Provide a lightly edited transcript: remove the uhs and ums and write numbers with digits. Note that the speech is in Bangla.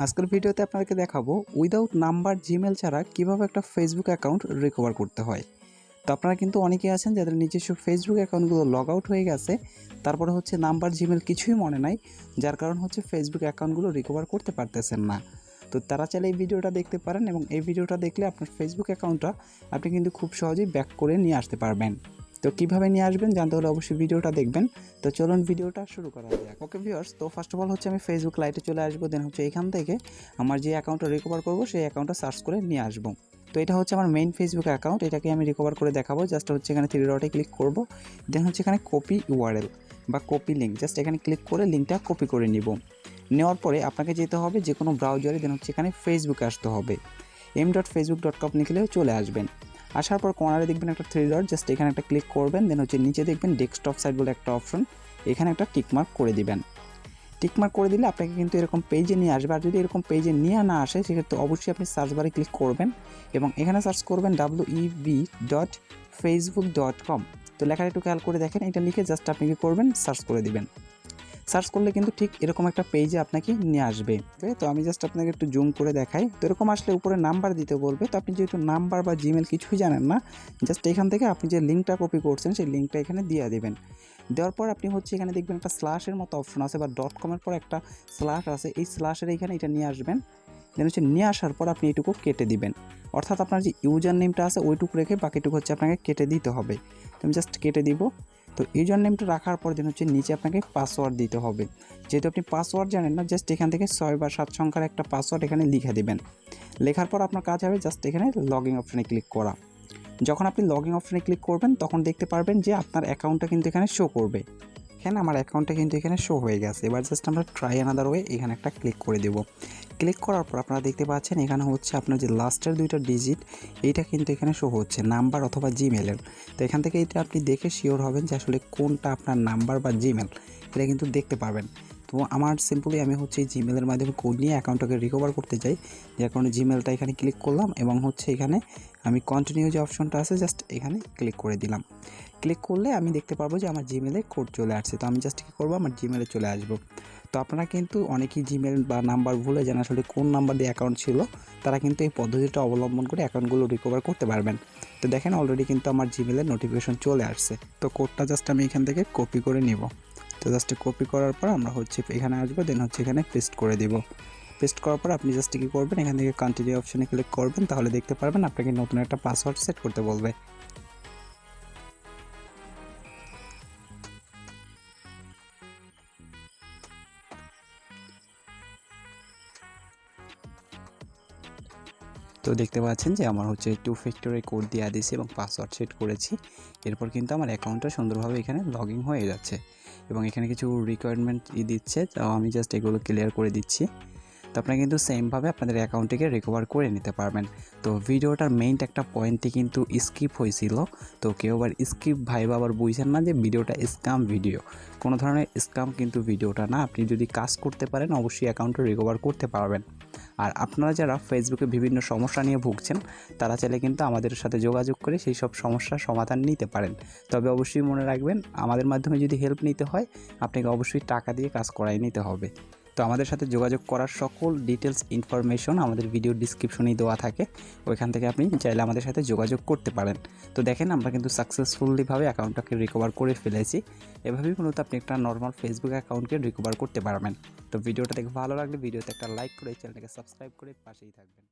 আজকের ভিডিওতে আপনাদেরকে দেখাবো উইদাউট নাম্বার জিমেল ছাড়া কিভাবে একটা ফেসবুক অ্যাকাউন্ট রিকভার করতে হয়। তো আপনারা কিন্তু অনেকেই আছেন যাদের নিজস্ব ফেসবুক অ্যাকাউন্টগুলো লগ আউট হয়ে গেছে, তারপরে হচ্ছে নাম্বার জিমেল কিছুই মনে নাই, যার কারণ হচ্ছে ফেসবুক অ্যাকাউন্টগুলো রিকভার করতে পারতেছেন না। তো তারা চাইলে এই ভিডিওটা দেখতে পারেন এবং এই ভিডিওটা দেখলে আপনার ফেসবুক অ্যাকাউন্টটা আপনি কিন্তু খুব সহজেই ব্যাক করে নিয়ে আসতে পারবেন। তো কীভাবে নিয়ে আসবেন জানতে হলে অবশ্যই ভিডিওটা দেখবেন। তো চলুন ভিডিওটা শুরু করা যাক। ওকে ভিউয়ার্স, তো ফার্স্ট অফ অল হচ্ছে আমি ফেসবুক লাইটে চলে আসবো, দেন হচ্ছে এখান থেকে আমার যে অ্যাকাউন্টটা রিকভার করবো সেই অ্যাকাউন্টটা সার্চ করে নিয়ে আসবো। তো এটা হচ্ছে আমার মেইন ফেসবুক অ্যাকাউন্ট, এটাকে আমি রিকভার করে দেখাবো। জাস্ট হচ্ছে এখানে থ্রি ডটে ক্লিক করব, দেন হচ্ছে এখানে কপি ইউআরএল বা কপি লিঙ্ক, জাস্ট এখানে ক্লিক করে লিঙ্কটা কপি করে নিব। নেওয়ার পরে আপনাকে যেতে হবে যে কোনো ব্রাউজারে, দেন হচ্ছে এখানে ফেসবুকে আসতে হবে। m.facebook.com লিখলেও চলে আসবেন। আসার পর কর্নারে দেখবেন একটা থ্রি ডট, জাস্ট এখানে একটা ক্লিক করবেন, দেন হচ্ছে নিচে দেখবেন ডেস্কটপ সাইট বলে একটা অপশন, এখানে একটা টিকমার্ক করে দিবেন। টিকমার্ক করে দিলে আপনাকে কিন্তু এরকম পেজে নিয়ে আসবে। আর যদি এরকম পেজে নিয়ে না আসে সেক্ষেত্রে অবশ্যই আপনি সার্চ বারে ক্লিক করবেন এবং এখানে সার্চ করবেন 𝑊𝒉𝑎𝑡'𝑠.facebook.com। তো লেখাটা একটু খেয়াল করে দেখেন, এটা লিখে জাস্ট আপনি কী করবেন, সার্চ করে দিবেন। সার্চ করলে কিন্তু ঠিক এরকম একটা পেজে আপনাকে নিয়ে আসবে। তো আমি জাস্ট আপনাকে একটু জুম করে দেখাই। তো এরকম আসলে উপরে নাম্বার দিতে বলবে। তো আপনি যেহেতু নাম্বার বা জিমেল কিছুই জানেন না, জাস্ট এখান থেকে আপনি যে লিঙ্কটা কপি করছেন সেই লিঙ্কটা এখানে দিয়ে দেবেন। দেওয়ার পর আপনি হচ্ছে এখানে দেখবেন একটা স্ল্যাশের মতো অপশন আছে বা .com-এর পর একটা স্ল্যাশ আছে, এই স্ল্যাশের এখানে এটা নিয়ে আসবেন। দেন হচ্ছে নিয়ে আসার পর আপনি এটুকু কেটে দিবেন, অর্থাৎ আপনার যে ইউজার নেমটা আছে ওইটুকু রেখে বাকিটুকু হচ্ছে আপনাকে কেটে দিতে হবে। তো আমি জাস্ট কেটে দিব। তো ইউজার নেমটা রাখার পর দেন হচ্ছে নিচে আপনাকে পাসওয়ার্ড দিতে হবে। যেহেতু আপনি পাসওয়ার্ড জানেন না, জাস্ট এখান থেকে 6 বা 7 সংখ্যার একটা পাসওয়ার্ড এখানে লিখে দিবেন। লেখার পর আপনার কাজ হবে জাস্ট এখানে লগইন অপশানে ক্লিক করা। যখন আপনি লগইন অপশানে ক্লিক করবেন তখন দেখতে পারবেন যে আপনার অ্যাকাউন্টটা কিন্তু এখানে শো করবে। এখানে আমার অ্যাকাউন্টটা কিন্তু এখানে শো হয়ে গেছে। এবার জাস্ট আমরা ট্রাই অ্যানাদার ওয়ে এখানে একটা ক্লিক করে দেব। ক্লিক করার পর আপনারা দেখতে পাচ্ছেন এখানে হচ্ছে আপনার যে লাস্টের 2টা ডিজিট এইটা কিন্তু এখানে শো হচ্ছে নাম্বার অথবা জিমেলের। তো এখান থেকে এটা আপনি দেখে শিওর হবেন যে আসলে কোনটা আপনার নাম্বার বা জিমেল, এটা কিন্তু দেখতে পারবেন। তো আমার সিম্পলি আমি হচ্ছে এই জিমেলের মাধ্যমে কোড নিয়ে অ্যাকাউন্টটাকে রিকভার করতে চাই, যার কারণে জিমেলটা এখানে ক্লিক করলাম এবং হচ্ছে এখানে আমি কন্টিনিউ যে অপশনটা আছে জাস্ট এখানে ক্লিক করে দিলাম। ক্লিক করলে আমি দেখতে পারবো যে আমার জিমেলে কোড চলে আসছে। তো আমি জাস্ট কী করবো, আমার জিমেলে চলে আসবো। তো আপনারা কিন্তু অনেকেই জিমেল বা নাম্বার ভুলে যান আসলে কোন নাম্বার দিয়ে অ্যাকাউন্ট ছিল, তারা কিন্তু এই পদ্ধতিটা অবলম্বন করে অ্যাকাউন্টগুলো রিকভার করতে পারবেন। তো দেখেন অলরেডি কিন্তু আমার জিমেলের নোটিফিকেশন চলে আসছে। তো কোডটা জাস্ট আমি এখান থেকে কপি করে নিব। তো জাস্ট কপি করার পর আমরা হচ্ছে এখানে আসবো, দেন হচ্ছে এখানে পেস্ট করে দিব। পেস্ট করার পর আপনি জাস্ট কী করবেন, এখান থেকে কন্টিনিউ অপশানে ক্লিক করবেন, তাহলে দেখতে পারবেন আপনাকে নতুন একটা পাসওয়ার্ড সেট করতে বলবে। তো দেখতে পাচ্ছেন যে আমার হচ্ছে 2 ফ্যাক্টর কোড দিয়ে দিয়েছি এবং পাসওয়ার্ড সেট করেছি। এরপর কিন্তু আমার অ্যাকাউন্টটা সুন্দরভাবে এখানে লগ ইন হয়ে যাচ্ছে এবং এখানে কিছু রিকোয়ারমেন্ট দিচ্ছে, তো আমি জাস্ট এগুলো ক্লিয়ার করে দিচ্ছি। তো আপনারা কিন্তু সেমভাবে আপনাদের অ্যাকাউন্টটিকে রিকভার করে নিতে পারবেন। তো ভিডিওটার মেইন একটা পয়েন্টে কিন্তু স্কিপ হয়েছিল, তো কেউ আবার স্কিপ ভাইবা আবার বুঝছেন না যে ভিডিওটা স্ক্যাম ভিডিও। কোনো ধরনের স্ক্যাম কিন্তু ভিডিওটা না। আপনি যদি কাজ করতে পারেন অবশ্যই অ্যাকাউন্টটা রিকভার করতে পারবেন। আর আপনারা যারা ফেসবুকে বিভিন্ন সমস্যা নিয়ে ভুগছেন তারা চাইলে কিন্তু আমাদের সাথে যোগাযোগ করে সেই সব সমস্যার সমাধান নিতে পারেন। তবে অবশ্যই মনে রাখবেন, আমাদের মাধ্যমে যদি হেল্প নিতে হয় আপনাকে অবশ্যই টাকা দিয়ে কাজ করাই নিতে হবে। তো আমাদের সাথে যোগাযোগ করার সকল ডিটেলস ইনফরমেশন আমাদের ভিডিও ডিসক্রিপশনেই দেওয়া থাকে, ওইখান থেকে আপনি চাইলে আমাদের সাথে যোগাযোগ করতে পারেন। তো দেখেন আমরা কিন্তু সাকসেসফুলিভাবে অ্যাকাউন্টটাকে রিকভার করে ফেলেছি। এভাবেই মূলত আপনি একটা নর্মাল ফেসবুক অ্যাকাউন্টকে রিকভার করতে পারবেন। তো ভিডিওটা দেখে ভালো লাগলে ভিডিওতে একটা লাইক করে চ্যানেলটাকে সাবস্ক্রাইব করে পাশেই থাকবেন।